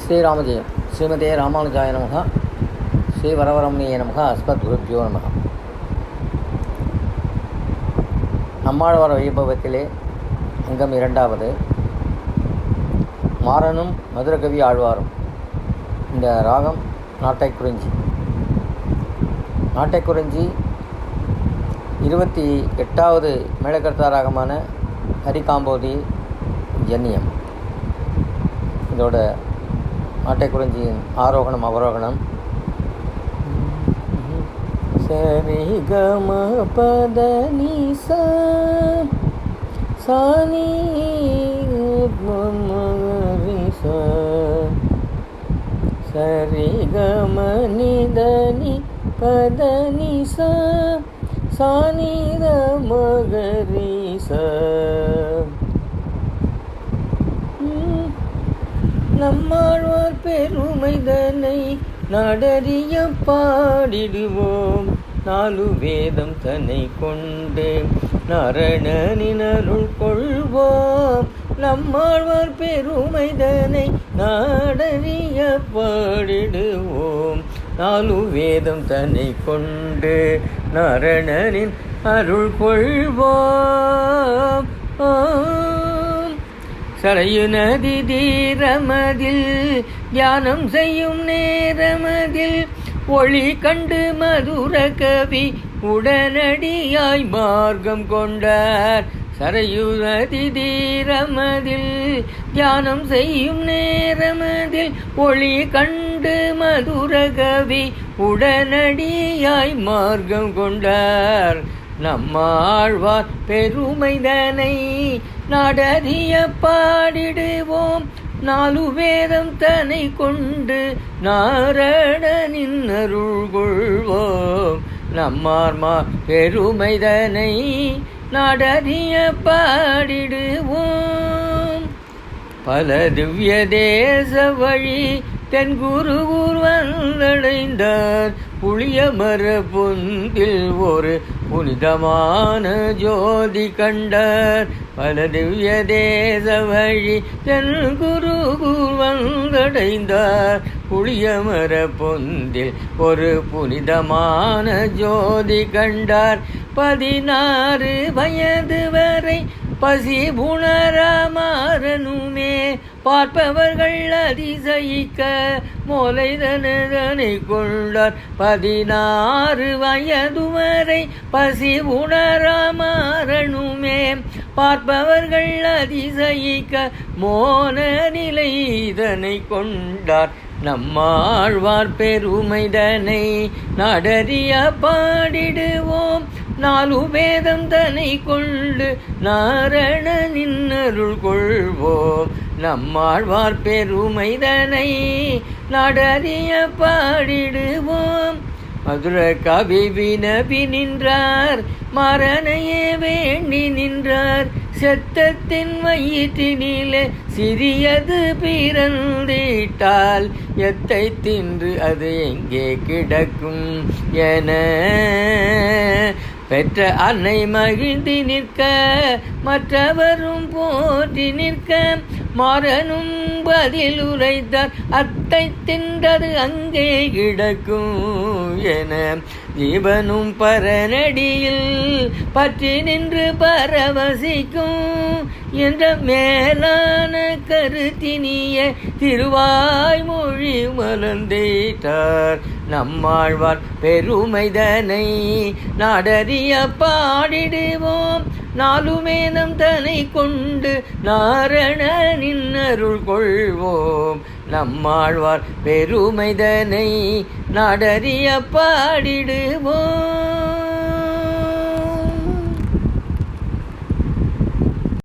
ஸ்ரீராமஜெயம். ஸ்ரீமதே ராமானுஜாய நமக. ஸ்ரீ வரவரமணிய நமக. அஸ்மத் குருப்யோ நமக. நம்மாழ்வார் வைபவத்திலே அங்கம் 2வது, மாறனும் மதுரகவி ஆழ்வாரும். இந்த ராகம் நாட்டைக்குறிஞ்சி. நாட்டைக்குறிஞ்சி 28வது மேளகர்த்தா ராகமான ஹரிகாம்போதி ஜன்னியம். இதோட நாட்டைக்குறிஞ்சியின் ஆரோகணம் அவரோகணம். சரி கம பத நீ சானி சரி கம நிதனி பத நீ சானி மகரி நம்மாழ்வார் பெருமைதனை நாடறிய பாடிடுவோம். 4 வேதம் தன்னை கொண்டு நாரணனினருள் கொள்வோம். நம்மாழ்வார் பெருமைதனை நாடறிய பாடிடுவோம். 4 வேதம் தன்னை கொண்டு நாரணனின் அருள் கொள்வோம். சரையு நதி தீரமதில் தியானம் செய்யும் நேரமதில் ஒளி கண்டு மதுர கவி உடனடியாய் மார்க்கம் கொண்டார். சரையு நதி தீரமதில் தியானம் செய்யும் நேரமதில் ஒளி கண்டு மதுர கவி உடனடியாய் மார்க்கம் கொண்டார். நம்மாழ்வார் பெருமைதனை நாடறிய பாடிடுவோம். 4 வேதம் தன்னை கொண்டு நாரணனின் அருள் கொள்வோம். நம்மாழ்வார் பெருமைதனை நாடறிய பாடிடுவோம். பல திவ்ய தேச வழி தென்குருகூர் வந்தடைந்தார். புளிய மர பொந்தில் ஒரு புனிதமான ஜோதி கண்டார். பல திவ்ய தேச வழி தென்குருகூர் வந்தடைந்தார். புளிய மர பொந்தில் ஒரு புனிதமான ஜோதி கண்டார். 16 வயது வரை பசி புணராமாறனுமே பார்ப்பவர்கள் அதிசயிக்க மோலைதனை கொண்டார். 16 வயது வரை பசி புணராமாறனுமே பார்ப்பவர்கள் அதிசயிக்க மோன நிலை இதனை கொண்டார். நம்மாழ்வார் பெருமைதனை நாடறிய பாடிடுவோம். 4 வேதம் தன்னை கொண்டு நாரணனின் அருள் கொள்வோம். நம்மாழ்வார் பெருமைதனை நாடறிய பாடிடுவோம். மதுர கவி வினவி நின்றார், மரணையே வேண்டி நின்றார். செத்தத்தின் வயிற்றினிலே சிறியது பிறந்திட்டால் எத்தை தின்று அது எங்கே கிடக்கும் என பெற்ற அன்னை மகிழ்ந்து நிற்க மற்றவரும் போற்றி நிற்க மாறனும் பதில் உரைத்தார். அத்தை தின்றது அங்கே கிடக்கும் என ஜீவனும் பரநடியில் பற்றி நின்று பரவசிக்கும் என்ற மேலான கருத்தினிய திருவாய்மொழி மலர்ந்தேட்டார். நம்மாழ்வார் பெருமைதனை நாடறிய பாடிடுவோம். 4 வேதம் தன்னை கொண்டு நாரணனின் அருள் கொள்வோம். நம்மாழ்வார் பெருமைதனை நாடறிய பாடிடுவோம்.